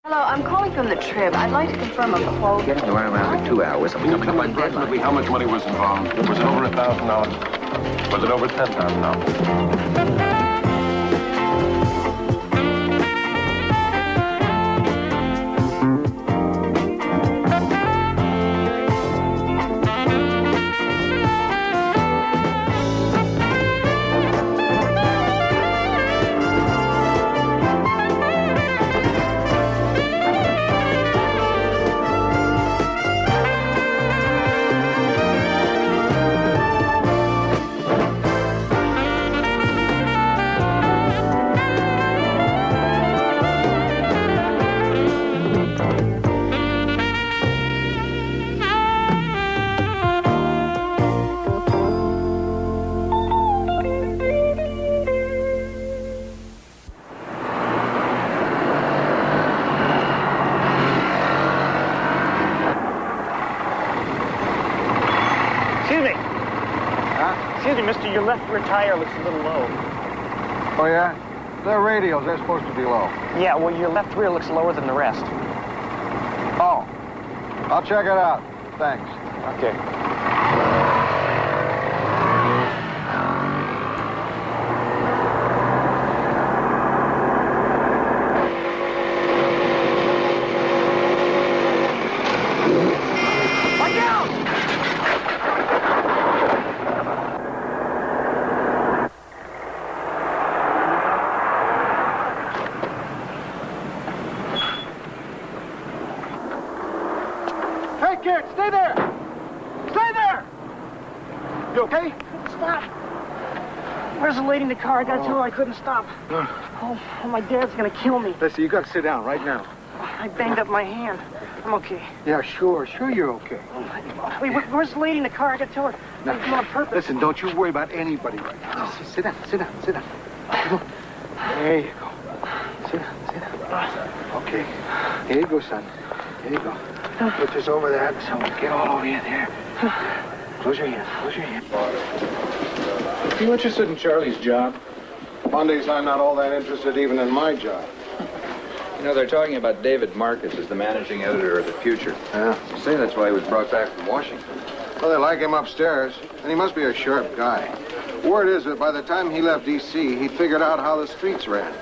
Hello, I'm calling from the Trib. I'd like to confirm a quote. Getting around in 2 hours. I'm coming up on deadline. How much money was involved? Was it over $1,000? Was it over $10,000? Excuse me, mister, your left rear tire looks a little low. Oh, yeah? They're radials. They're supposed to be low. Yeah, well, your left rear looks lower than the rest. Oh. I'll check it out. Thanks. Okay. Hey, kid, stay there! Stay there! You okay? Stop. Where's the lady in the car? I got to tell her I couldn't stop. Oh, my dad's going to kill me. Listen, you got to sit down right now. I banged up my hand. I'm okay. Yeah, sure you're okay. Wait, where's the lady in the car? I got to tell her. Now, I did it on purpose. Listen, don't you worry about anybody right now. Just sit down. There you go. Sit down. Okay. Here you go, son. Here you go. Put this over that so we get all over you there. Close your hand. Are you interested in Charlie's job? Mondays, I'm not all that interested even in my job. You know, they're talking about David Marcus as the managing editor of The Future. Yeah. They say that's why he was brought back from Washington. Well, they like him upstairs, and he must be a sharp guy. Word is that by the time he left D.C., he'd figured out how the streets ran.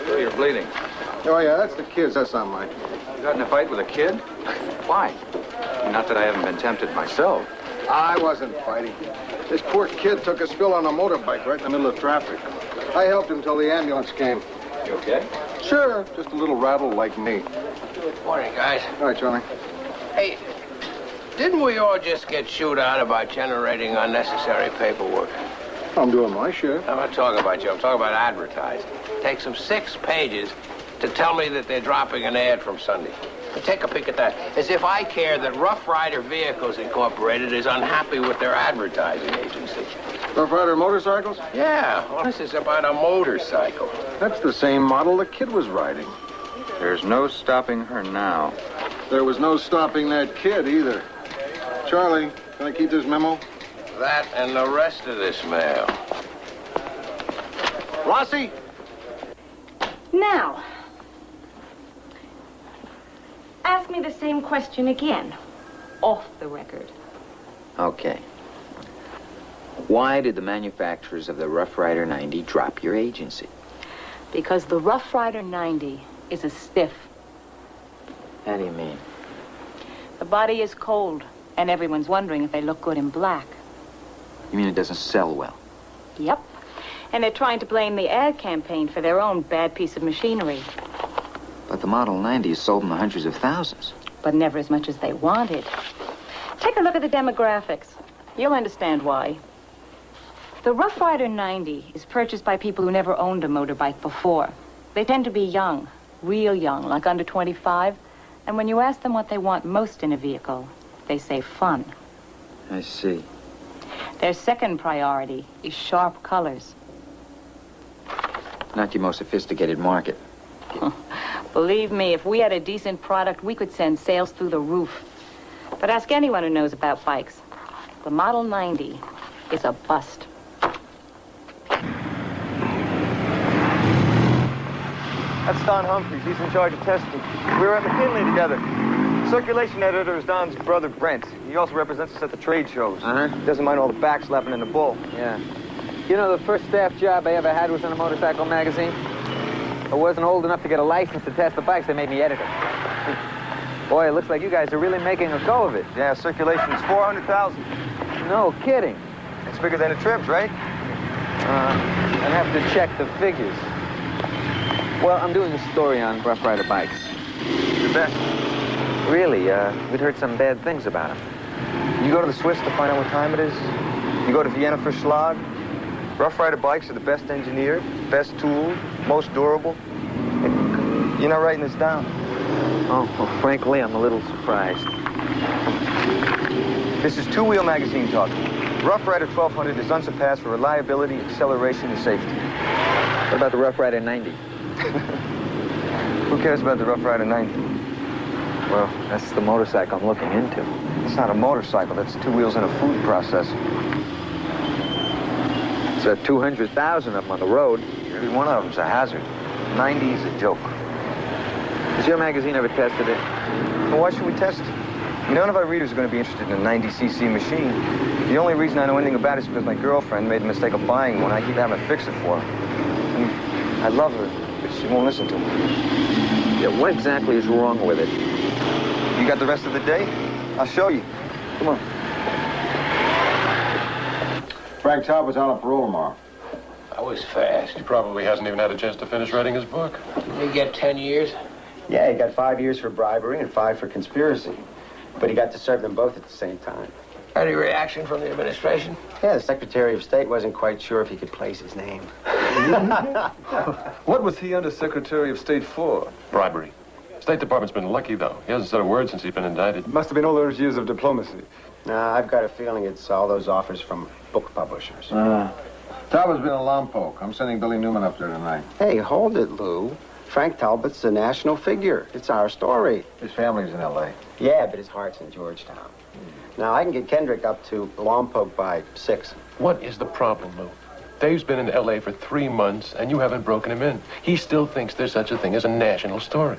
So you're bleeding. Oh, yeah, that's the kids. That's not mine. You got in a fight with a kid? Why? Not that I haven't been tempted myself. I wasn't fighting. This poor kid took a spill on a motorbike right in the middle of traffic. I helped him till the ambulance came. You okay? Sure, just a little rattled like me. Morning, guys. All right, Charlie. Hey, didn't we all just get chewed out about generating unnecessary paperwork? I'm doing my share. I'm not talking about you. I'm talking about advertising. It takes them 6 pages to tell me that they're dropping an ad from Sunday. But take a peek at that. As if I care that Rough Rider Vehicles Incorporated is unhappy with their advertising agency. Rough Rider motorcycles? Yeah, well, this is about a motorcycle. That's the same model the kid was riding. There's no stopping her now. There was no stopping that kid either. Charlie, can I keep this memo? That and the rest of this mail. Rossi? Now, ask me the same question again, off the record. Okay. Why did the manufacturers of the Rough Rider 90 drop your agency? Because the Rough Rider 90 is a stiff. How do you mean? The body is cold, and everyone's wondering if they look good in black. You mean it doesn't sell well? Yep. And they're trying to blame the ad campaign for their own bad piece of machinery. But the Model 90 is sold in the hundreds of thousands. But never as much as they wanted. Take a look at the demographics. You'll understand why. The Rough Rider 90 is purchased by people who never owned a motorbike before. They tend to be young, real young, like under 25. And when you ask them what they want most in a vehicle, they say fun. I see. Their second priority is sharp colors. Not your most sophisticated market. Believe me, if we had a decent product, we could send sales through the roof. But ask anyone who knows about bikes. The Model 90 is a bust. That's Don Humphreys. He's in charge of testing. We were at McKinley together. Circulation editor is Don's brother, Brent. He also represents us at the trade shows. Uh-huh. He doesn't mind all the backslapping in the bull. Yeah. You know, the first staff job I ever had was in a motorcycle magazine. I wasn't old enough to get a license to test the bikes. They made me editor. Boy, it looks like you guys are really making a go of it. Yeah, circulation is 400,000. No kidding. It's bigger than the trips, right? I'd have to check the figures. Well, I'm doing a story on Rough Rider bikes. The best. Really, we'd heard some bad things about them. You go to the Swiss to find out what time it is. You go to Vienna for Schlag. Rough Rider bikes are the best engineered, best tooled, most durable. You're not writing this down. Oh, well, frankly, I'm a little surprised. This is two-wheel magazine talk. Rough Rider 1200 is unsurpassed for reliability, acceleration, and safety. What about the Rough Rider 90? Who cares about the Rough Rider 90? Well, that's the motorcycle I'm looking into. It's not a motorcycle. That's two wheels in a food processor. It's 200,000 of them on the road. Every one of them's a hazard. 90 is a joke. Has your magazine ever tested it? Well, why should we test it? None of our readers are going to be interested in a 90cc machine. The only reason I know anything about it is because my girlfriend made the mistake of buying one. I keep having to fix it for her. And I love her, but she won't listen to me. Yeah, what exactly is wrong with it? You got the rest of the day? I'll show you. Come on. Frank Talbot's out on parole tomorrow. That was fast. He probably hasn't even had a chance to finish writing his book. Did he get 10 years? Yeah, he got 5 years for bribery and 5 for conspiracy. But he got to serve them both at the same time. Any reaction from the administration? Yeah, the Secretary of State wasn't quite sure if he could place his name. What was he under Secretary of State for? Bribery. State Department's been lucky, though. He hasn't said a word since he's been indicted. Must have been all those years of diplomacy. Nah, I've got a feeling it's all those offers from book publishers. Talbot's been in Lompoc. I'm sending Billy Newman up there tonight. Hey, hold it, Lou. Frank Talbot's a national figure. It's our story. His family's in L.A. Yeah, but his heart's in Georgetown. Now, I can get Kendrick up to Lompoc by 6. What is the problem, Lou? Dave's been in L.A. for 3 months, and you haven't broken him in. He still thinks there's such a thing as a national story.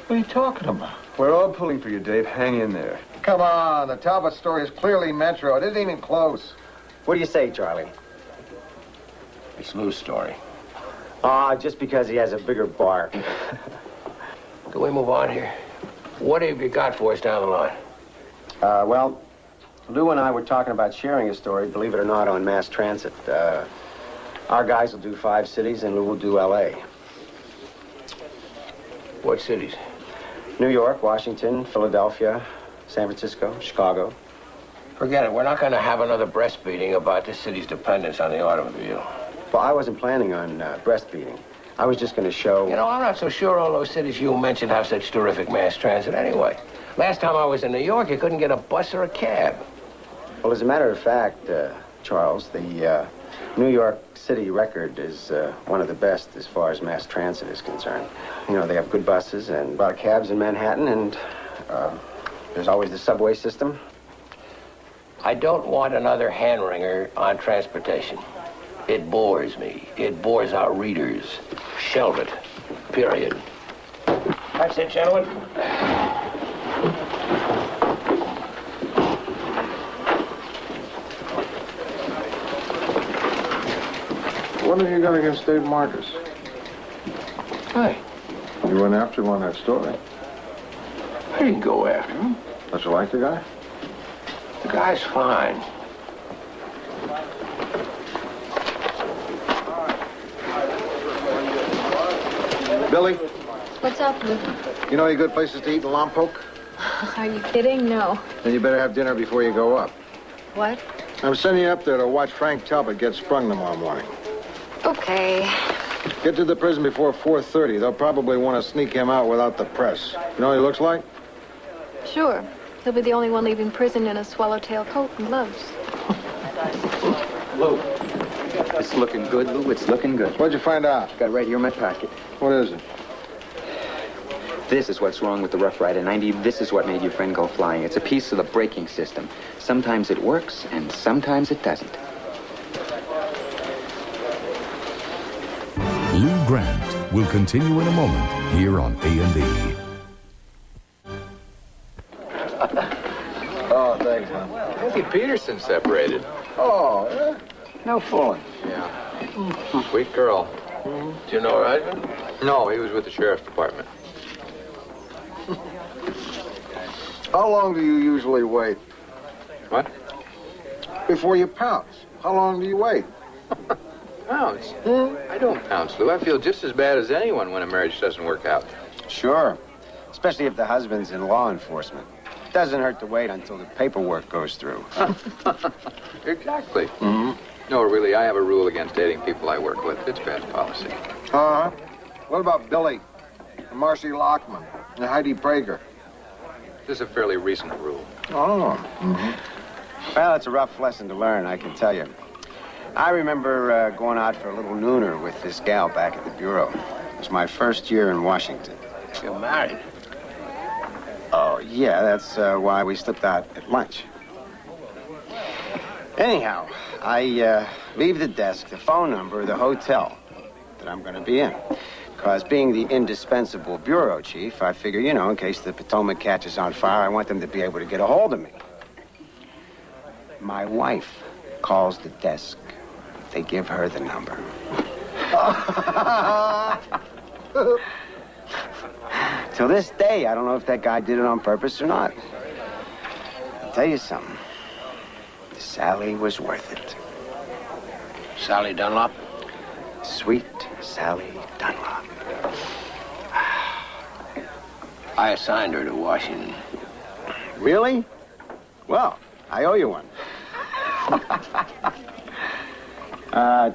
What are you talking about? We're all pulling for you, Dave. Hang in there. Come on, the Talbot story is clearly Metro. It isn't even close. What do you say, Charlie? It's Lou's story. Just because he has a bigger bark. Can we move on here? What have you got for us down the line? Well, Lou and I were talking about sharing a story, believe it or not, on mass transit. Our guys will do 5 cities, and Lou will do L.A. What cities? New York, Washington, Philadelphia, San Francisco, Chicago. Forget it. We're not going to have another breastfeeding about this city's dependence on the automobile. Well, I wasn't planning on breastfeeding. I was just going to show... You know, I'm not so sure all those cities you mentioned have such terrific mass transit anyway. Last time I was in New York, you couldn't get a bus or a cab. Well, as a matter of fact, Charles, the New York City record is one of the best as far as mass transit is concerned. You know, they have good buses and a lot of cabs in Manhattan, and there's always the subway system. I don't want another hand-wringer on transportation. It bores me. It bores our readers. Shelve it. Period. That's it, gentlemen. When have you got against Dave Marcus? Hey, You went after him on that story. I didn't go after him. Don't you like the guy? The guy's fine. Billy, What's up, Luke? you know any good places to eat in Lompoc? Are you kidding? No. Then you better have dinner before you go up. What? I'm sending you up there to watch Frank Talbot get sprung tomorrow morning. Okay. Get to the prison before 4:30. They'll probably want to sneak him out without the press. You know what he looks like? Sure. He'll be the only one leaving prison in a swallowtail coat and gloves. Lou, it's looking good, Lou. It's looking good. What'd you find out? Got it right here in my pocket. What is it? This is what's wrong with the Rough Rider 90. This is what made your friend go flying. It's a piece of the braking system. Sometimes it works, and sometimes it doesn't. Lou Grant, will continue in a moment here on A&E. Oh, thanks, man. Kathy Peterson separated. Oh, yeah? No fooling. Yeah. Sweet girl. Do you know her husband? No, he was with the sheriff's department. How long do you usually wait? What? Before you pounce. How long do you wait? Pounce? I don't pounce, Lou. I feel just as bad as anyone when a marriage doesn't work out. Sure. Especially if the husband's in law enforcement. Doesn't hurt to wait until the paperwork goes through. Exactly. Mm-hmm. No, really, I have a rule against dating people I work with. It's bad policy. Uh-huh. What about Billy, Marcy Lockman, and Heidi Prager? This is a fairly recent rule. Oh. Well, it's a rough lesson to learn, I can tell you. I remember going out for a little nooner with this gal back at the Bureau. It was my first year in Washington. You're married. Oh, yeah, that's why we slipped out at lunch. Anyhow, I leave the desk, the phone number of the hotel that I'm going to be in. Because being the indispensable bureau chief, I figure, you know, in case the Potomac catches on fire, I want them to be able to get a hold of me. My wife calls the desk. They give her the number. Till this day, I don't know if that guy did it on purpose or not. I'll tell you something. Sally was worth it. Sally Dunlop? Sweet Sally Dunlop. I assigned her to Washington. Really? Well, I owe you one.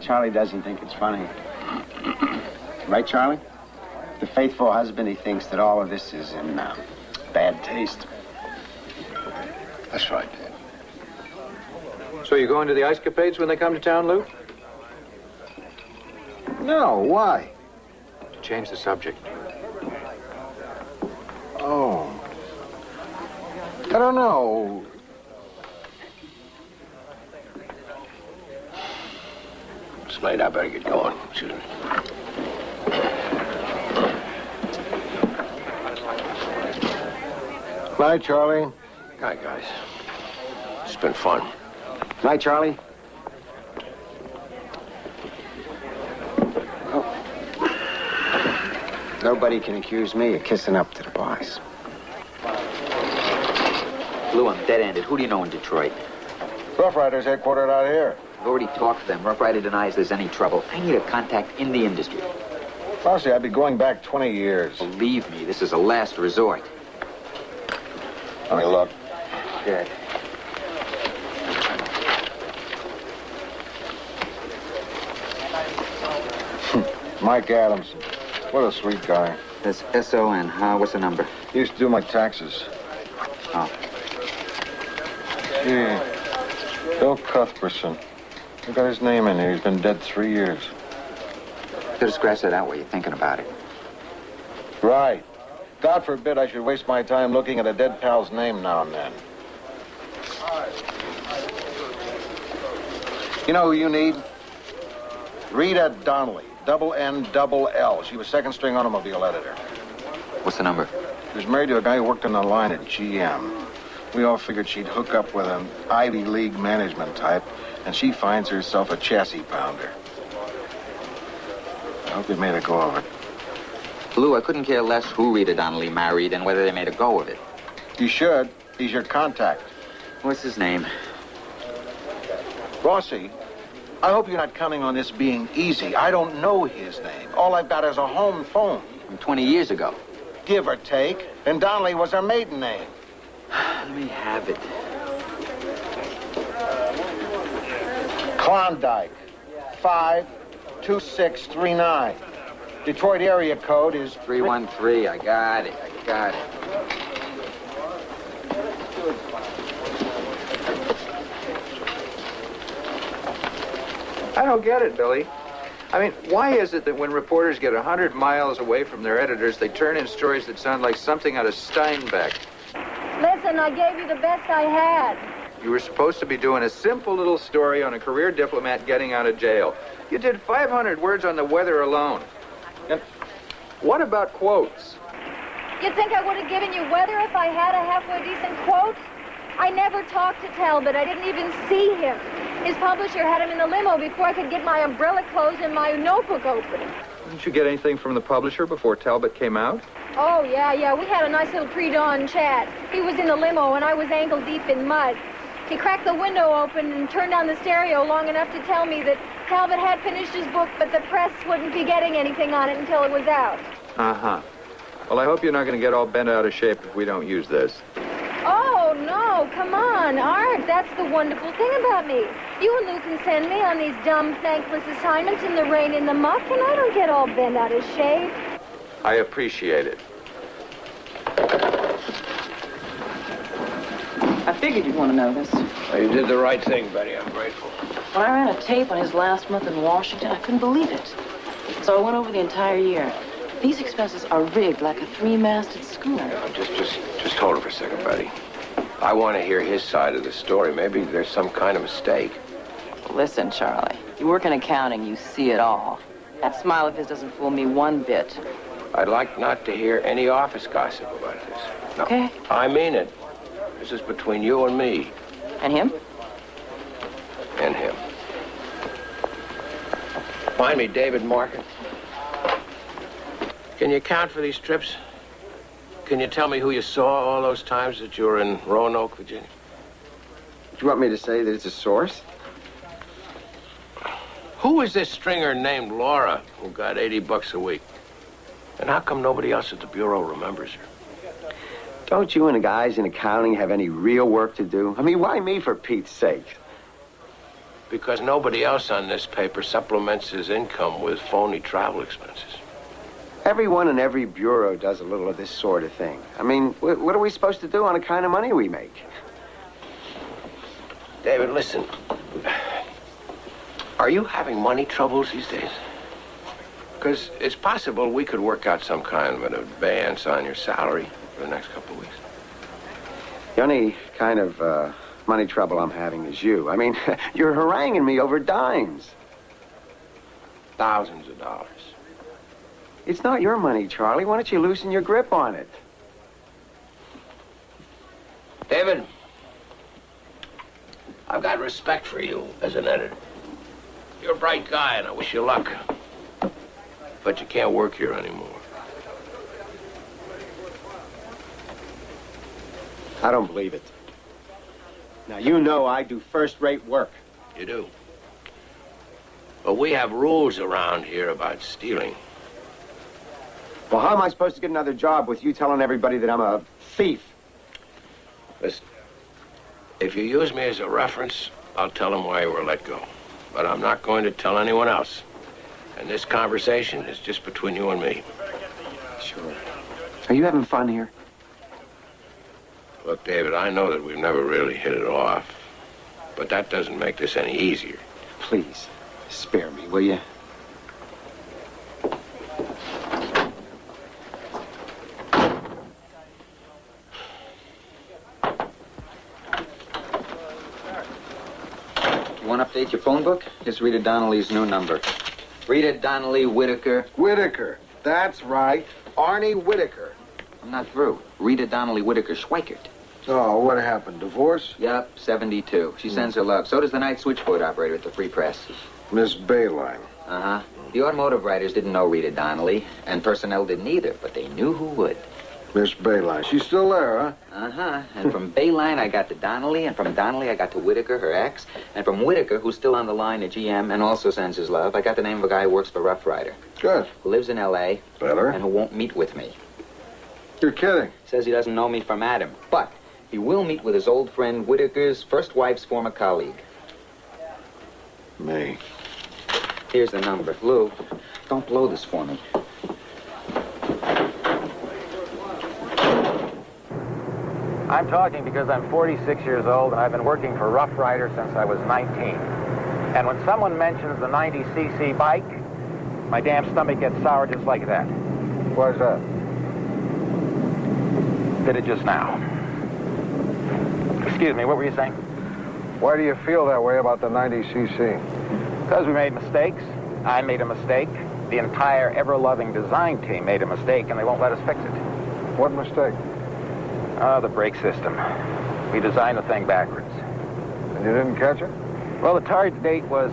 Charlie doesn't think it's funny. Right, Charlie? The faithful husband, he thinks that all of this is in bad taste. That's right, Dad. So you going to the ice capades when they come to town, Lou? No, why? To change the subject. Oh. I don't know. It's late. I better get going. Excuse me. Night, Charlie. Hi, guys. It's been fun. Night, Charlie. Nobody can accuse me of kissing up to the boss. Lou, I'm dead-ended. Who do you know in Detroit? Rough Riders headquartered out here. I've already talked to them. Rough Rider denies there's any trouble. I need a contact in the industry. Honestly, I'd be going back 20 years. Believe me, this is a last resort. Let me look. Good. Mike Adams. What a sweet guy. That's S-O-N, huh? What's the number? He used to do my taxes. Oh. Gee. Bill Cuthbertson. I got his name in there. He's been dead 3 years. Better scratch that out while you're thinking about it. Right. God forbid I should waste my time looking at a dead pal's name now and then. You know who you need? Rita Donnelly. Double N, double L. She was second string automobile editor. What's the number? She was married to a guy who worked on the line at GM. We all figured she'd hook up with an Ivy League management type, and she finds herself a chassis pounder. I hope they made a go of it. Lou, I couldn't care less who Rita Donnelly married and whether they made a go of it. You should. He's your contact. What's his name? Rossi, I hope you're not counting on this being easy. I don't know his name. All I've got is a home phone. From 20 years ago. Give or take. And Donnelly was her maiden name. Let me have it. Klondike. 52639. Detroit area code is 313. I got it. I don't get it, Billy. I mean, why is it that when reporters get 100 miles away from their editors, they turn in stories that sound like something out of Steinbeck? Listen, I gave you the best I had. You were supposed to be doing a simple little story on a career diplomat getting out of jail. You did 500 words on the weather alone. And What about quotes? You'd think I would have given you weather if I had a halfway decent quote? I never talked to Talbot. I didn't even see him. His publisher had him in the limo before I could get my umbrella closed and my notebook open. Didn't you get anything from the publisher before Talbot came out? Oh, yeah. We had a nice little pre-dawn chat. He was in the limo and I was ankle-deep in mud. He cracked the window open and turned on the stereo long enough to tell me that Talbot had finished his book, but the press wouldn't be getting anything on it until it was out. Uh-huh. Well, I hope you're not going to get all bent out of shape if we don't use this. Oh, no, come on, Art. That's the wonderful thing about me. You and Lou can send me on these dumb, thankless assignments in the rain, in the muck, and I don't get all bent out of shape. I appreciate it. I figured you'd want to know this. Well, you did the right thing, Betty. I'm grateful. When I ran a tape on his last month in Washington, I couldn't believe it. So I went over the entire year. These expenses are rigged like a three-masted schooner. No, just hold it for a second, Betty. I want to hear his side of the story. Maybe there's some kind of mistake. Listen, Charlie, you work in accounting, you see it all. That smile of his doesn't fool me one bit. I'd like not to hear any office gossip about this. No, okay. I mean it. This is between you and me. And him? And him. Find me David Markin. Can you account for these trips? Can you tell me who you saw all those times that you were in Roanoke, Virginia? Do you want me to say that it's a source? Who is this stringer named Laura who got $80 a week? And how come nobody else at the Bureau remembers her? Don't you and the guys in accounting have any real work to do? I mean, why me, for Pete's sake? Because nobody else on this paper supplements his income with phony travel expenses. Everyone in every bureau does a little of this sort of thing. I mean, what are we supposed to do on the kind of money we make? David, listen. Are you having money troubles these days? Because it's possible we could work out some kind of an advance on your salary for the next couple of weeks. The only kind of money trouble I'm having is you. I mean, you're haranguing me over dimes. Thousands of dollars. It's not your money, Charlie. Why don't you loosen your grip on it? David, I've got respect for you as an editor. You're a bright guy, and I wish you luck. But you can't work here anymore. I don't believe it. Now, you know I do first-rate work. You do. But we have rules around here about stealing. Well, how am I supposed to get another job with you telling everybody that I'm a thief? Listen, if you use me as a reference, I'll tell them why you were let go. But I'm not going to tell anyone else. And this conversation is just between you and me. Sure. Are you having fun here? Look, David, I know that we've never really hit it off. But that doesn't make this any easier. Please, spare me, will you? Want to update your phone book? Just Rita Donnelly's new number. Rita Donnelly Whitaker. Whitaker. That's right. Arnie Whitaker. I'm not through. Rita Donnelly Whitaker Schweikert. Oh, what happened? Divorce? Yep, 72. She sends her love. So does the night switchboard operator at the Free Press. Miss Bayline. Uh-huh. The automotive writers didn't know Rita Donnelly, and personnel didn't either, but they knew who would. Miss Bayline. She's still there, huh? Uh-huh. And from Bayline, I got to Donnelly, and from Donnelly, I got to Whitaker, her ex. And from Whitaker, who's still on the line at GM and also sends his love, I got the name of a guy who works for Rough Rider. Good. Who lives in L.A. Better. And who won't meet with me. You're kidding. Says he doesn't know me from Adam, but he will meet with his old friend Whitaker's first wife's former colleague. Me. Here's the number. Lou, don't blow this for me. I'm talking because I'm 46 years old and I've been working for Rough Rider since I was 19. And when someone mentions the 90cc bike, my damn stomach gets sour just like that. Why's that? Did it just now. Excuse me, what were you saying? Why do you feel that way about the 90cc? Because we made mistakes. I made a mistake. The entire ever-loving design team made a mistake, and they won't let us fix it. What mistake? The brake system. We designed the thing backwards. And you didn't catch it? Well, the target date was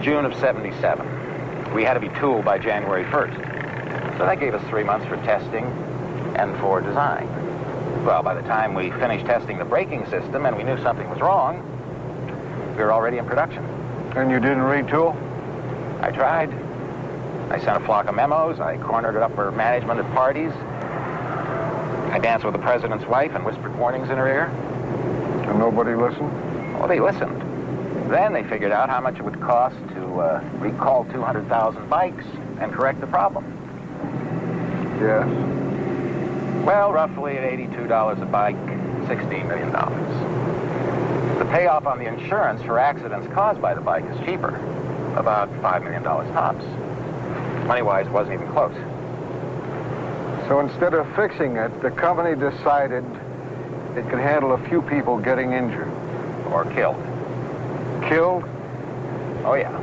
June of '77. We had to be tooled by January 1st. So that gave us 3 months for testing and for design. Well, by the time we finished testing the braking system and we knew something was wrong, we were already in production. And you didn't retool? I tried. I sent a flock of memos. I cornered upper management at parties. I danced with the president's wife and whispered warnings in her ear. And nobody listened? Oh, they listened. Then they figured out how much it would cost to recall 200,000 bikes and correct the problem. Yes. Well, roughly at $82 a bike, $16 million. The payoff on the insurance for accidents caused by the bike is cheaper, about $5 million tops. Money-wise, it wasn't even close. So instead of fixing it, the company decided it could handle a few people getting injured. Or killed. Killed? Oh, yeah.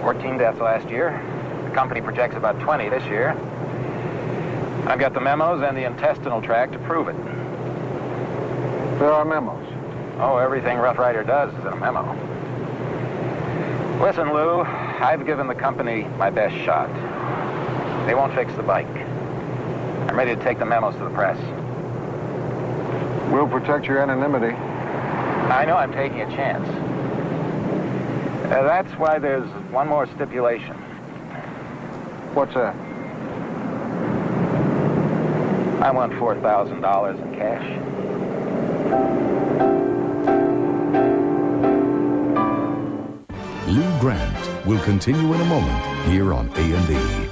14 deaths last year. The company projects about 20 this year. I've got the memos and the intestinal tract to prove it. There are memos. Oh, everything Rough Rider does is in a memo. Listen, Lou, I've given the company my best shot. They won't fix the bike. I'm ready to take the memos to the press. We'll protect your anonymity. I know I'm taking a chance. That's why there's one more stipulation. What's that? I want $4,000 in cash. Lou Grant will continue in a moment here on A&E.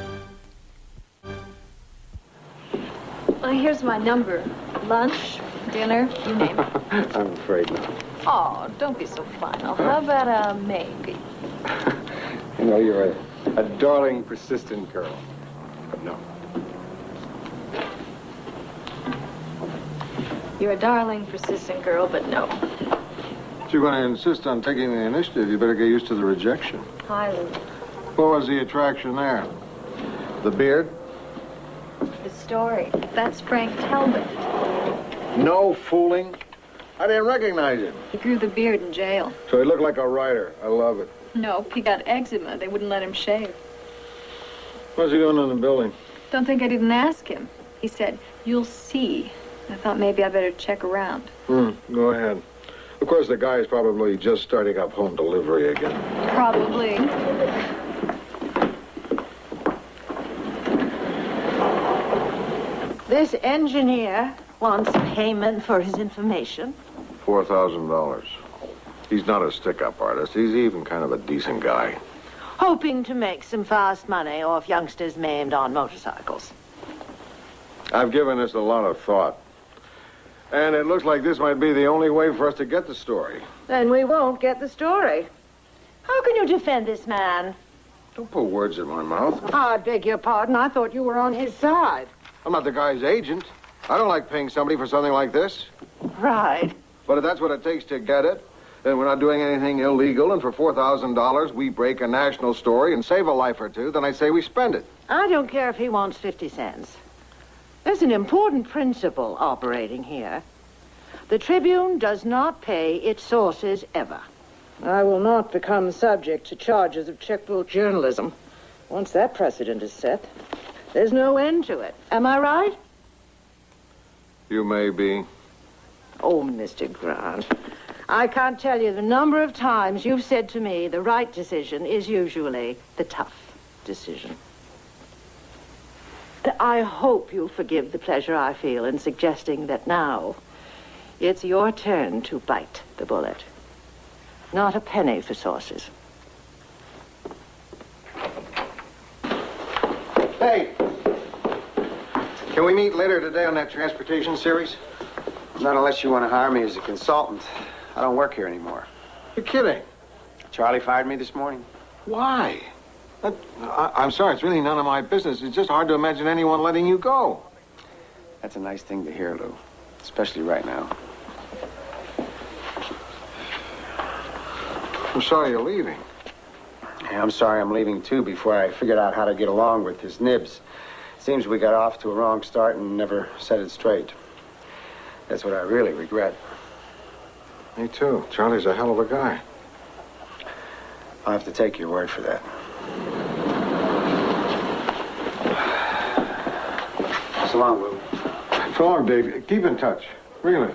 Well, here's my number. Lunch, dinner, you name it. I'm afraid not. Oh, don't be so final. How about a maybe? You know, you're a darling, persistent girl. But no. You're a darling, persistent girl, but no. If you're going to insist on taking the initiative, you better get used to the rejection. Hi, Lou. What was the attraction there? The beard? The story. That's Frank Talbot. No fooling. I didn't recognize him. He grew the beard in jail. So he looked like a writer. I love it. Nope, he got eczema. They wouldn't let him shave. What's he doing in the building? Don't think I didn't ask him. He said, "You'll see." I thought maybe I better check around. Go ahead. Of course, the guy's probably just starting up home delivery again. Probably. This engineer wants payment for his information. $4,000. He's not a stick-up artist. He's even kind of a decent guy. Hoping to make some fast money off youngsters maimed on motorcycles. I've given this a lot of thought. And it looks like this might be the only way for us to get the story. Then we won't get the story. How can you defend this man? Don't put words in my mouth. I beg your pardon. I thought you were on his side. I'm not the guy's agent. I don't like paying somebody for something like this. Right. But if that's what it takes to get it, then we're not doing anything illegal, and for $4,000 we break a national story and save a life or two, then I say we spend it. I don't care if he wants 50 cents. There's an important principle operating here. The Tribune does not pay its sources ever. I will not become subject to charges of checkbook journalism. Once that precedent is set, there's no end to it. Am I right? You may be. Oh, Mr. Grant, I can't tell you the number of times you've said to me the right decision is usually the tough decision. I hope you'll forgive the pleasure I feel in suggesting that now it's your turn to bite the bullet. Not a penny for sources. Hey! Can we meet later today on that transportation series? Not unless you want to hire me as a consultant. I don't work here anymore. You're kidding. Charlie fired me this morning. Why? I'm sorry, it's really none of my business. It's just hard to imagine anyone letting you go. That's a nice thing to hear, Lou. Especially right now. I'm sorry you're leaving. I'm sorry I'm leaving, too, before I figured out how to get along with his nibs. Seems we got off to a wrong start and never set it straight. That's what I really regret. Me too. Charlie's a hell of a guy. I'll have to take your word for that. So long, Lou. So long, Dave. Keep in touch. Really.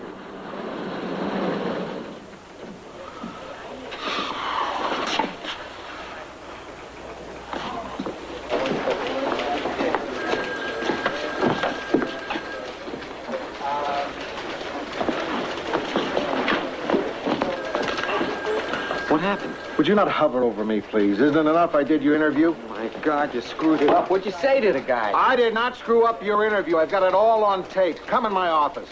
What happened? Would you not hover over me, please? Isn't it enough I did your interview? My God, you screwed it up. What'd you say to the guy? I did not screw up your interview. I've got it all on tape. Come in my office.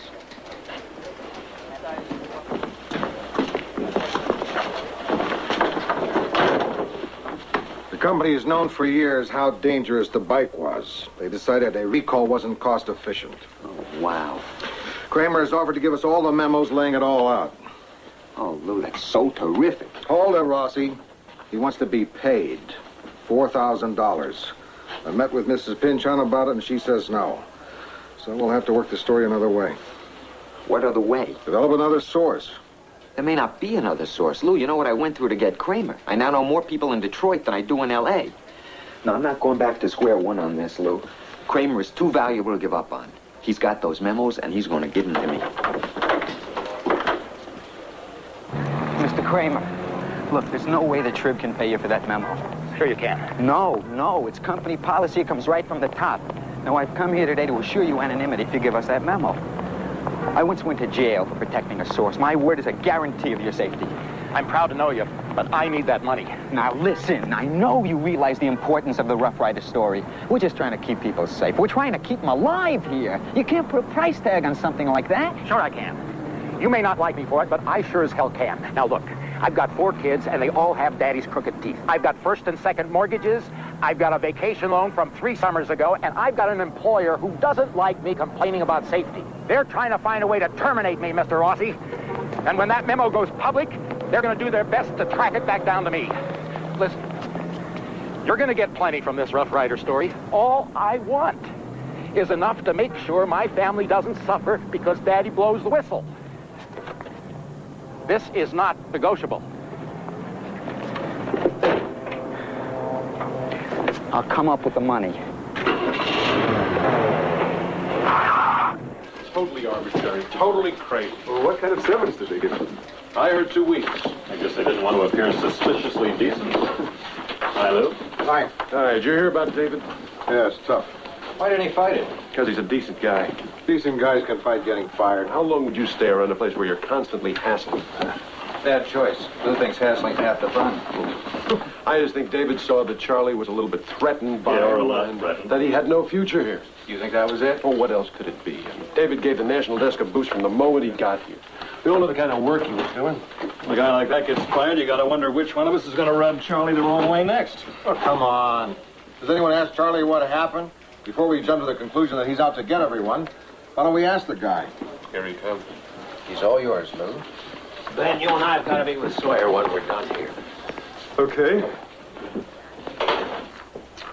The company has known for years how dangerous the bike was. They decided a recall wasn't cost efficient. Oh, wow. Kramer has offered to give us all the memos laying it all out. Oh, Lou, that's so terrific. Hold it, Rossi. He wants to be paid $4,000. I met with Mrs. Pinchon about it, and she says no. So we'll have to work the story another way. What other way? Develop another source. There may not be another source. Lou, you know what I went through to get Kramer. I now know more people in Detroit than I do in L.A. No, I'm not going back to square one on this, Lou. Kramer is too valuable to give up on. He's got those memos, and he's going to give them to me. Mr. Kramer, look, there's no way the Trib can pay you for that memo. Sure you can. No, it's company policy. It comes right from the top. Now, I've come here today to assure you anonymity if you give us that memo. I once went to jail for protecting a source. My word is a guarantee of your safety. I'm proud to know you, but I need that money. Now, listen, I know you realize the importance of the Rough Rider story. We're just trying to keep people safe. We're trying to keep them alive here. You can't put a price tag on something like that. Sure I can. You may not like me for it, but I sure as hell can. Now look, I've got 4 kids, and they all have daddy's crooked teeth. I've got first and second mortgages. I've got a vacation loan from 3 summers ago, and I've got an employer who doesn't like me complaining about safety. They're trying to find a way to terminate me, Mr. Rossi. And when that memo goes public, they're going to do their best to track it back down to me. Listen, you're going to get plenty from this Rough Rider story. All I want is enough to make sure my family doesn't suffer because Daddy blows the whistle. This is not negotiable. I'll come up with the money. Totally arbitrary, totally crazy. Well, what kind of severance did they give him? I heard 2 weeks. I guess they didn't want to appear suspiciously decent. Hi, Lou. Hi. Hi, did you hear about David? Yeah, it's tough. Why didn't he fight it? Because he's a decent guy. Decent guys can fight getting fired. How long would you stay around a place where you're constantly hassling? Bad choice. Lou thinks hassling's half the fun. I just think David saw that Charlie was a little bit threatened by or a him lot and threatened. that he had no future here. You think that was it? Well, what else could it be? I mean, David gave the National Desk a boost from the moment he got here. We all know the kind of work he was doing. When a guy like that gets fired, you gotta wonder which one of us is gonna rub Charlie the wrong way next. Oh, come on. Does anyone ask Charlie what happened? Before we jump to the conclusion that he's out to get everyone, why don't we ask the guy? Here he comes. He's all yours, Lou. Ben, you and I have got to be with Sawyer when we're done here. Okay.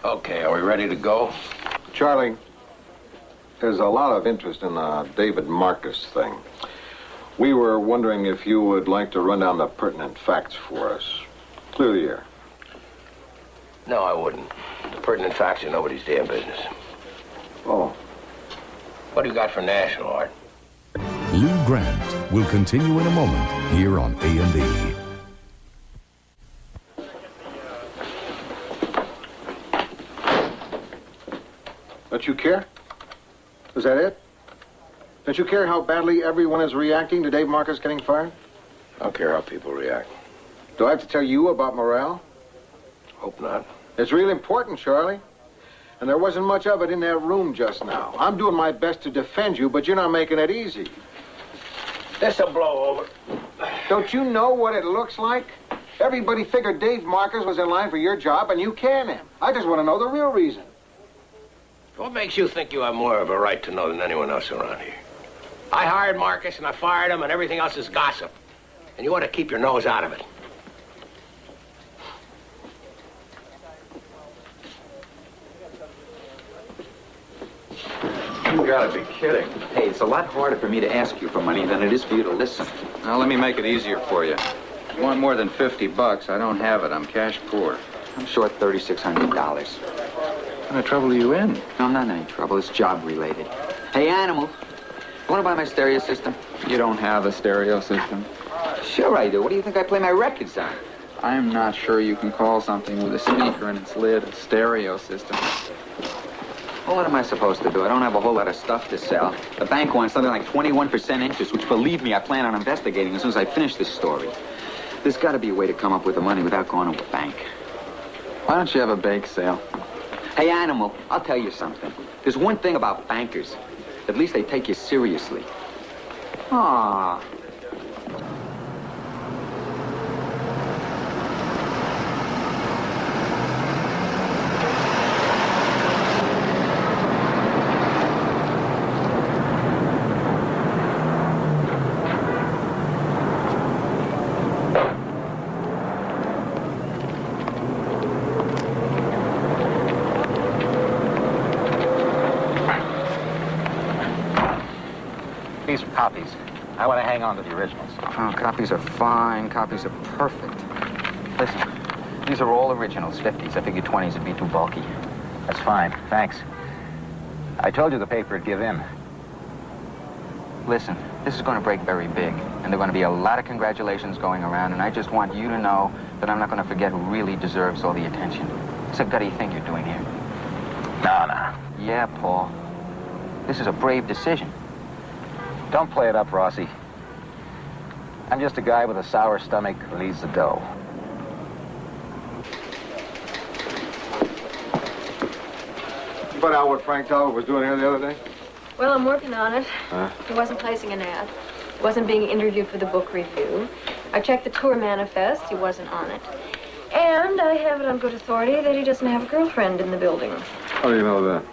Okay, are we ready to go? Charlie, there's a lot of interest in the David Marcus thing. We were wondering if you would like to run down the pertinent facts for us. Clear the air. No, I wouldn't. The pertinent facts are nobody's damn business. Oh. What do you got for national, Art? Lou Grant will continue in a moment here on A&E. Don't you care? Is that it? Don't you care how badly everyone is reacting to Dave Marcus getting fired? I don't care how people react. Do I have to tell you about morale? Hope not. It's real important, Charlie. And there wasn't much of it in that room just now. I'm doing my best to defend you, but you're not making it easy. This'll blow over. Don't you know what it looks like? Everybody figured Dave Marcus was in line for your job, and you can him. I just want to know the real reason. What makes you think you have more of a right to know than anyone else around here? I hired Marcus, and I fired him, and everything else is gossip. And you ought to keep your nose out of it. You gotta be kidding. Hey, it's a lot harder for me to ask you for money than it is for you to listen. Now, let me make it easier for you. If you want more than $50, I don't have it. I'm cash poor. I'm short $3,600. What kind of trouble are you in? No, I'm not in any trouble. It's job related. Hey, Animal, you want to buy my stereo system? You don't have a stereo system? Sure I do. What do you think I play my records on? I'm not sure you can call something with a speaker in its lid a stereo system. Well, what am I supposed to do? I don't have a whole lot of stuff to sell. The bank wants something like 21% interest, which, believe me, I plan on investigating as soon as I finish this story. There's got to be a way to come up with the money without going to a bank. Why don't you have a bake sale? Hey, Animal, I'll tell you something. There's one thing about bankers. At least they take you seriously. Aw. These are copies. I want to hang on to the originals. Oh, copies are fine. Copies are perfect. Listen, these are all originals, 50s. I figured 20s would be too bulky. That's fine. Thanks. I told you the paper would give in. Listen, this is going to break very big, and there are going to be a lot of congratulations going around, and I just want you to know that I'm not going to forget who really deserves all the attention. What's the gutty thing you're doing here? No. Yeah, Paul. This is a brave decision. Don't play it up, Rossi. I'm just a guy with a sour stomach who needs the dough. You find out what Frank Talbot was doing here the other day? Well, I'm working on it. Huh? He wasn't placing an ad. He wasn't being interviewed for the book review. I checked the tour manifest. He wasn't on it. And I have it on good authority that he doesn't have a girlfriend in the building. How do you know that?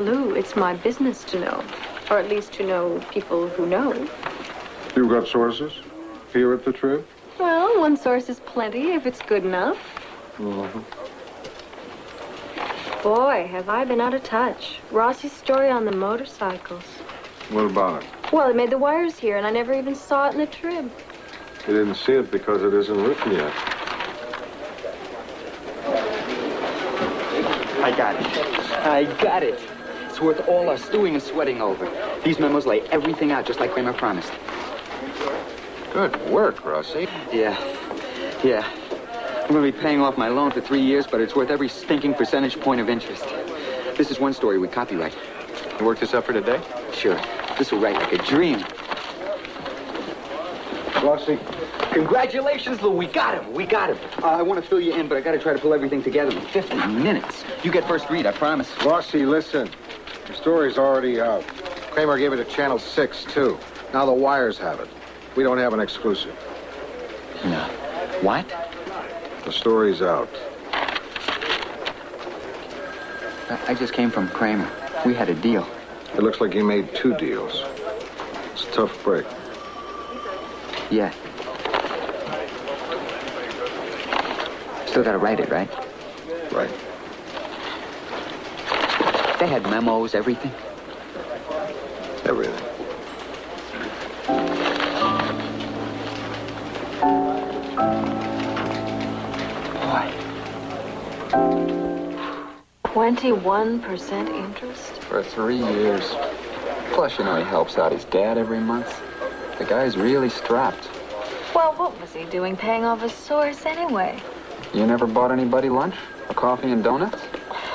Lou, it's my business to know. Or at least to know people who know. You've got sources here at the Trib? Well, one source is plenty if it's good enough. Mm-hmm. Boy, have I been out of touch. Rossi's story on the motorcycles. What about it? Well, it made the wires here, and I never even saw it in the Trib. You didn't see it because it isn't written yet. I got it. I got it. It's worth all our stewing and sweating over. These memos lay everything out just like Kramer promised. Good work, Rossi. Yeah. I'm going to be paying off my loan for 3 years, but it's worth every stinking percentage point of interest. This is one story we copyright. You worked this up for today? Sure. This will write like a dream. Rossi. Congratulations, Lou. We got him. I want to fill you in, but I got to try to pull everything together in 50 minutes. You get first read, I promise. Rossi, listen. The story's already out. Kramer gave it to Channel 6, too. Now the wires have it. We don't have an exclusive. No. What? The story's out. I just came from Kramer. We had a deal. It looks like you made 2 deals. It's a tough break. Yeah. Still got to write it, right? Right. They had memos, everything? Everything. Boy. 21% interest? For 3 years. Plus, you know, he helps out his dad every month. The guy's really strapped. Well, what was he doing paying off his source anyway? You never bought anybody lunch? Or coffee and donuts?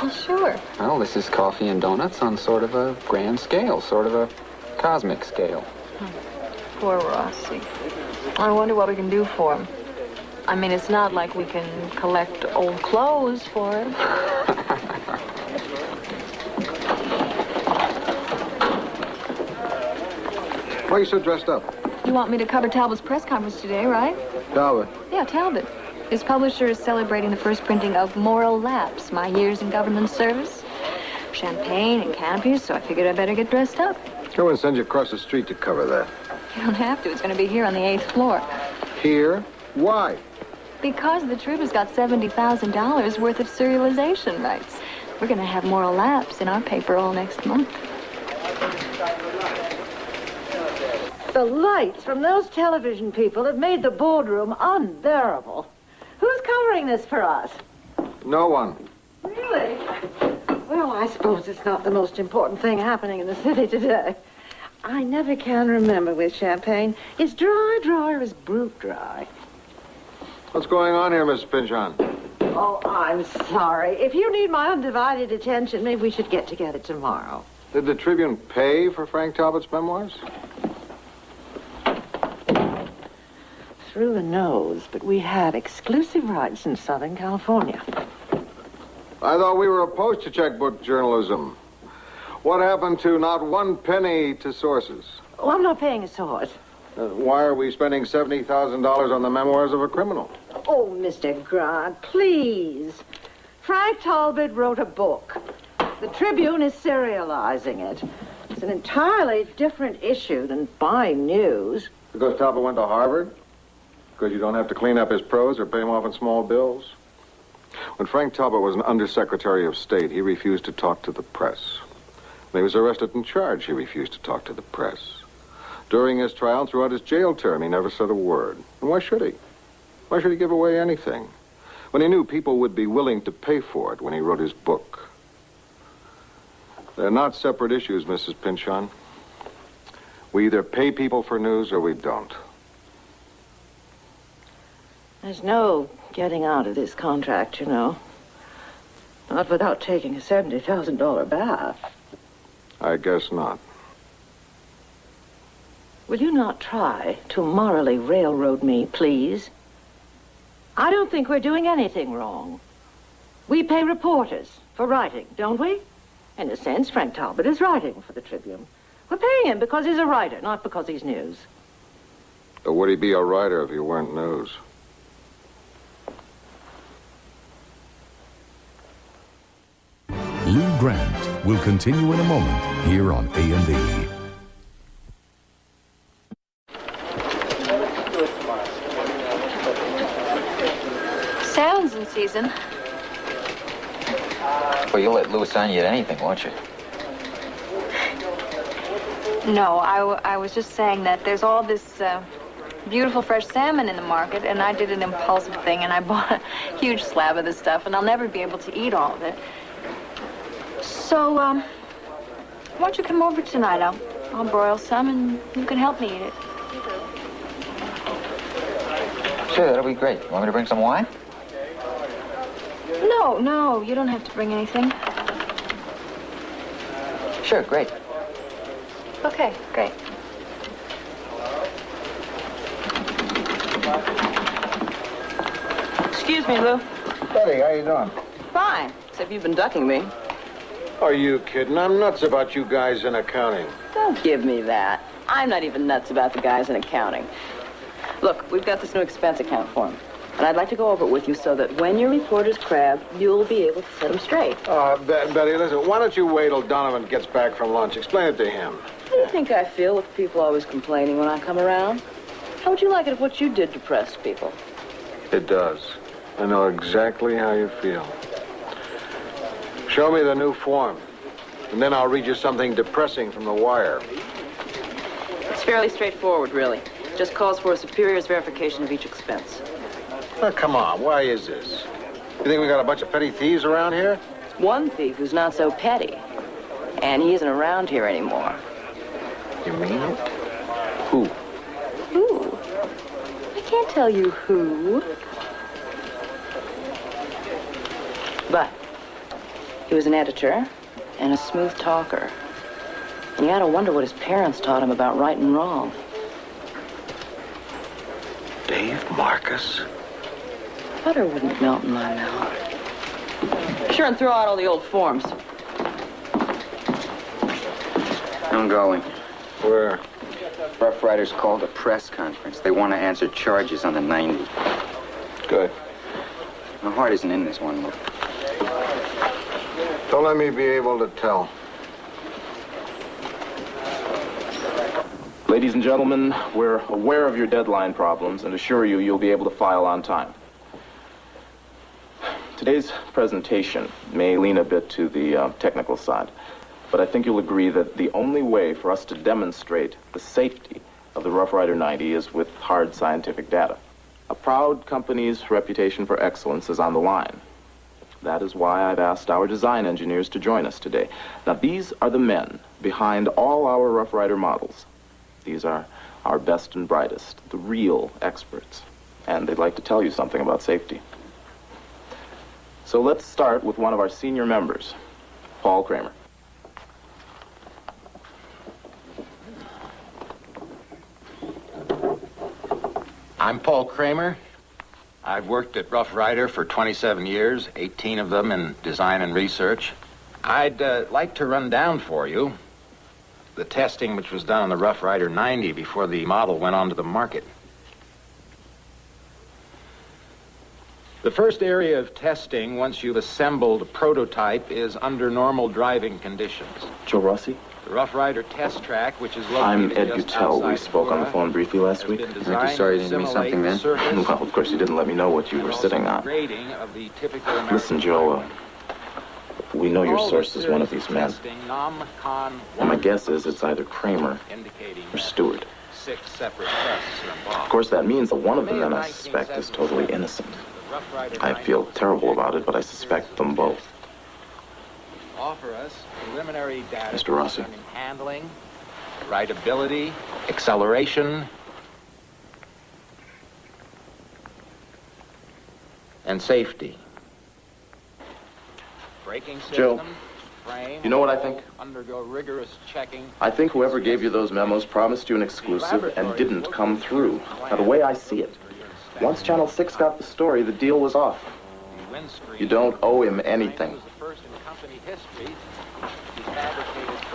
Well, sure. Well, this is coffee and donuts on sort of a grand scale, sort of a cosmic scale. Poor Rossi. I wonder what we can do for him. I mean, it's not like we can collect old clothes for him. Why are you so dressed up? You want me to cover Talbot's press conference today, right? Talbot. Yeah, Talbot. His publisher is celebrating the first printing of Moral Lapse, My Years in Government Service. Champagne and canopies, so I figured I'd better get dressed up. Go and send you across the street to cover that. You don't have to. It's going to be here on the 8th floor. Here? Why? Because the Trib has got $70,000 worth of serialization rights. We're going to have Moral Lapse in our paper all next month. The lights from those television people have made the boardroom unbearable. Who's covering this for us? No one. Really? Well, I suppose it's not the most important thing happening in the city today. I never can remember with champagne. Is dry or is brute dry? What's going on here, Miss Pynchon? Oh, I'm sorry. If you need my undivided attention, maybe we should get together tomorrow. Did the Tribune pay for Frank Talbot's memoirs? Through the nose, but we had exclusive rights in Southern California. I thought we were opposed to checkbook journalism. What happened to not one penny to sources? Oh, I'm not paying a sort. Why are we spending $70,000 on the memoirs of a criminal? Oh, Mr. Grant, please. Frank Talbot wrote a book. The Tribune is serializing it. It's an entirely different issue than buying news. Because Talbot went to Harvard? Because you don't have to clean up his prose or pay him off in small bills? When Frank Talbot was an undersecretary of state, he refused to talk to the press. When he was arrested and charged, he refused to talk to the press. During his trial and throughout his jail term, he never said a word. And why should he? Why should he give away anything? When he knew people would be willing to pay for it when he wrote his book. They're not separate issues, Mrs. Pynchon. We either pay people for news or we don't. There's no getting out of this contract, you know. Not without taking a $70,000 bath. I guess not. Will you not try to morally railroad me, please? I don't think we're doing anything wrong. We pay reporters for writing, don't we? In a sense, Frank Talbot is writing for the Tribune. We're paying him because he's a writer, not because he's news. But would he be a writer if he weren't news? Lou Grant will continue in a moment here on A&E. Salmon's in season. Well, you'll let Lou sign you at anything, won't you? No, I was just saying that there's all this beautiful fresh salmon in the market, and I did an impulsive thing, and I bought a huge slab of this stuff, and I'll never be able to eat all of it. So, why don't you come over tonight? I'll broil some, and you can help me eat it. Sure, that'll be great. You want me to bring some wine? No, you don't have to bring anything. Sure, great. Okay, great. Excuse me, Lou. Betty, how you doing? Fine, except you've been ducking me. Are you kidding? I'm nuts about you guys in accounting. Don't give me that. I'm not even nuts about the guys in accounting. Look, we've got this new expense account form, and I'd like to go over it with you so that when your reporters crab, you'll be able to set them straight. Betty, listen, why don't you wait till Donovan gets back from lunch? Explain it to him. How do you think I feel with people always complaining when I come around? How would you like it if what you did depressed people? It does. I know exactly how you feel. Show me the new form, and then I'll read you something depressing from the wire. It's fairly straightforward, really. It just calls for a superior's verification of each expense. Now, come on, why is this? You think we got a bunch of petty thieves around here? One thief who's not so petty, and he isn't around here anymore. You mean it? Who? Who? I can't tell you who. But he was an editor and a smooth talker. And you gotta wonder what his parents taught him about right and wrong. Dave Marcus? Butter wouldn't melt in my mouth. Sure, and throw out all the old forms. I'm going. Where? Rough Riders called a press conference. They want to answer charges on the 90. Good. My heart isn't in this one, Lou. Don't let me be able to tell. Ladies and gentlemen, we're aware of your deadline problems and assure you you'll be able to file on time. Today's presentation may lean a bit to the technical side, but I think you'll agree that the only way for us to demonstrate the safety of the Rough Rider 90 is with hard scientific data. A proud company's reputation for excellence is on the line. That is why I've asked our design engineers to join us today. Now, these are the men behind all our Rough Rider models. These are our best and brightest, the real experts. And they'd like to tell you something about safety. So let's start with one of our senior members, Paul Kramer. I'm Paul Kramer. I've worked at Rough Rider for 27 years, 18 of them in design and research. I'd like to run down for you the testing which was done on the Rough Rider 90 before the model went onto the market. The first area of testing, once you've assembled a prototype, is under normal driving conditions. Joe Rossi? The Rough Rider test track, which is located I'm Ed just Guttel. We outside spoke on the phone briefly last week. Aren't you sorry you didn't mean something then? Well, of course, you didn't let me know what you were sitting on. Listen, Joe, we know your source is one of these men. And my guess is it's either Kramer or Stewart. Of course, that means that one of the men I suspect is totally innocent. I feel terrible about it, but I suspect them both. Offer us preliminary data Mr. Rossi. concerning handling, rideability, acceleration, and safety. Braking system, Joe, frame, you know what I think? undergo rigorous checking. I think whoever gave you those memos promised you an exclusive and didn't come through. Now, the way I see it, once Channel 6 got the story, the deal was off. You don't owe him anything.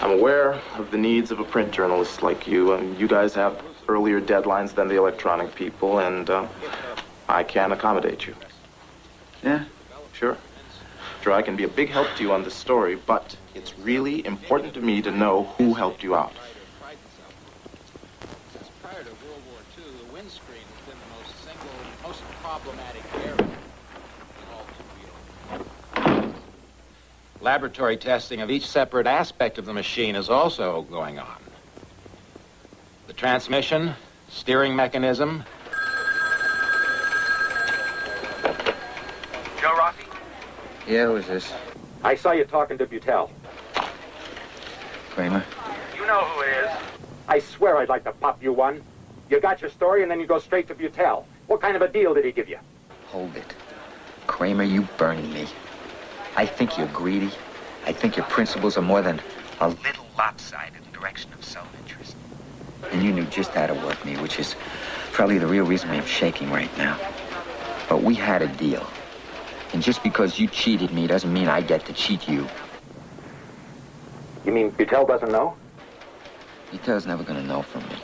I'm aware of the needs of a print journalist like you. You guys have earlier deadlines than the electronic people, and I can accommodate you. Yeah? Sure. Sure, I can be a big help to you on this story, but it's really important to me to know who helped you out. Since prior to World War II, the windscreen has been the most problematic area in all two-wheel. Laboratory testing of each separate aspect of the machine is also going on. The transmission, steering mechanism. Joe Rossi? Yeah, who is this? I saw you talking to Buttel. Kramer? You know who it is. I swear I'd like to pop you one. You got your story and then you go straight to Buttel. What kind of a deal did he give you? Hold it. Kramer, you burn me. I think you're greedy. I think your principles are more than a little lopsided in the direction of self-interest. And you knew just how to work me, which is probably the real reason I'm shaking right now. But we had a deal. And just because you cheated me doesn't mean I get to cheat you. You mean Buttel doesn't know? Buttel's never gonna know from me.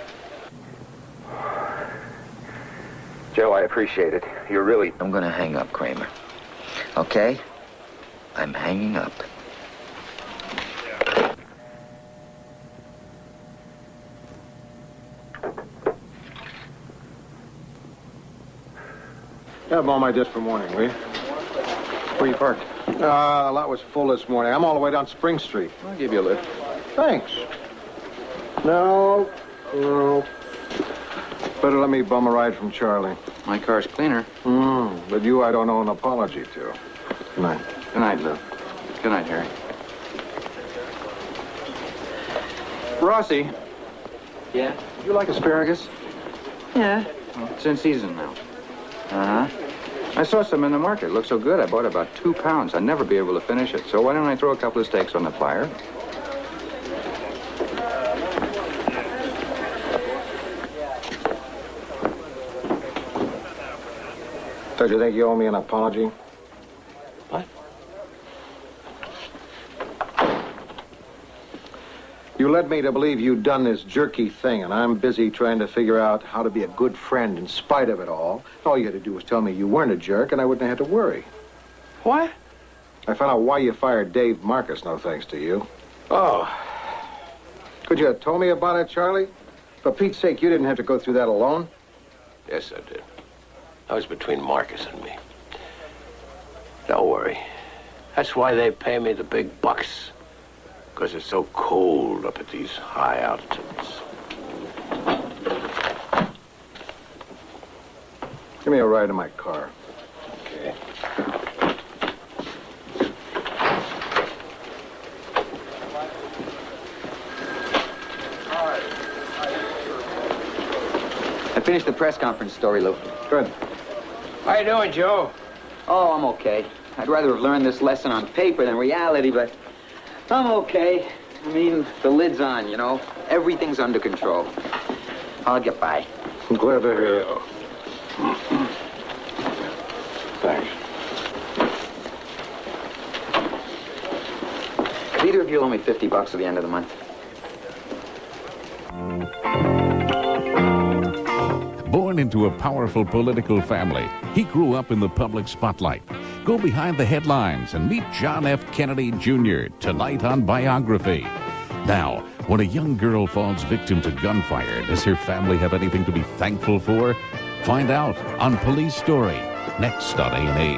Joe, I appreciate it. You're really... I'm gonna hang up, Kramer. Okay? I'm hanging up. Have all my discs for morning, will you? Where you parked? The lot was full this morning. I'm all the way down Spring Street. I'll give you a lift. Thanks. No. Better let me bum a ride from Charlie. My car's cleaner. But you, I don't owe an apology to. Good night. Good night, Lou. Good night, Harry. Rossi, Yeah? you like asparagus? Yeah. Well, it's in season now. Uh-huh. I saw some in the market. It looked so good, I bought about 2 pounds. I'd never be able to finish it. So why don't I throw a couple of steaks on the fire? Don't you think you owe me an apology? What? You led me to believe you'd done this jerky thing, and I'm busy trying to figure out how to be a good friend in spite of it all. All you had to do was tell me you weren't a jerk, and I wouldn't have had to worry. What? I found out why you fired Dave Marcus, no thanks to you. Oh. Could you have told me about it, Charlie? For Pete's sake, you didn't have to go through that alone. Yes, I did. That was between Marcus and me. Don't worry. That's why they pay me the big bucks. Because it's so cold up at these high altitudes. Give me a ride in my car. Okay. I finished the press conference story, Lou. Good. How you doing, Joe? Oh, I'm okay. I'd rather have learned this lesson on paper than reality, but I'm okay. I mean, the lid's on, you know? Everything's under control. I'll get by. I'm glad to hear it. Thanks. Could either of you owe me $50 at the end of the month? Born into a powerful political family, he grew up in the public spotlight. Go behind the headlines and meet John F. Kennedy Jr. tonight on Biography. Now, when a young girl falls victim to gunfire, does her family have anything to be thankful for? Find out on Police Story, next on A&E.